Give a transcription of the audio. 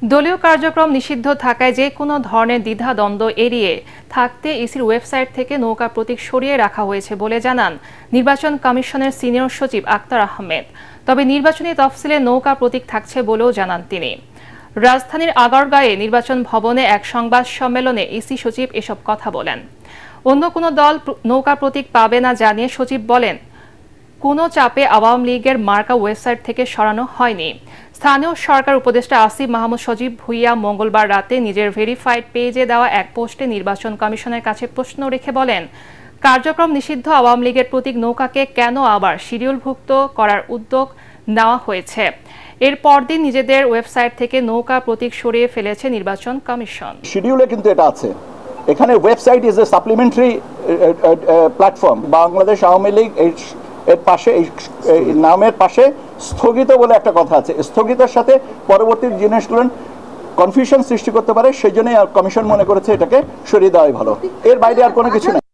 দলীয় কার্যক্রম নিষিদ্ধ থাকায় যে কোনো ধরনের দ্বিধাদ্বন্দ্ব এড়িয়ে থাকতে ইসির ওয়েবসাইট থেকে নৌকা প্রতীক সরিয়ে রাখা হয়েছে বলে জানান নির্বাচন কমিশনের সিনিয়র সচিব আক্তার আহমেদ। তবে নির্বাচনী তফসিলে নৌকা প্রতীক থাকছে বলেও জানান তিনি। রাজধানীর আগারগাঁয়ে নির্বাচন ভবনে এক সংবাদ সম্মেলনে ইসি সচিব এসব কথা বলেন। অন্য কোনো দল নৌকা প্রতীক পাবে না জানিয়ে সচিব বলেন, কোনো চাপে আওয়ামী লীগের মার্কা ওয়েবসাইট থেকে সরানো হয়নি। স্থানীয় সরকার উপদেষ্টা আসিফ মাহমুদ সজীব ভুইয়া মঙ্গলবার রাতে নিজের ভেরিফাইড পেজে দেওয়া এক পোস্টে নির্বাচন কমিশনের কাছে প্রশ্ন রেখে বলেন, কার্যক্রম নিষিদ্ধ আওয়ামী লীগের প্রতীক নৌকাকে কেন আবার শিডিউলভুক্ত করার উদ্যোগ নেওয়া হয়েছে। এর পরদিন নিজেদের ওয়েবসাইট থেকে নৌকা প্রতীক সরিয়ে ফেলেছে নির্বাচন কমিশন। শিডিউলে কিন্তু এটা আছে, এখানে website is a supplementary platform. Bangladesh Awami League এর পাশে এই নামের পাশে স্থগিত বলে একটা কথা আছে। স্থগিতের সাথে পরবর্তী জিনিসগুলো কনফিউশন সৃষ্টি করতে পারে, সেই জন্যই কমিশন মনে করেছে এটাকে সরিয়ে দেওয়াই ভালো। এর বাইরে আর কোনো কিছু নেই।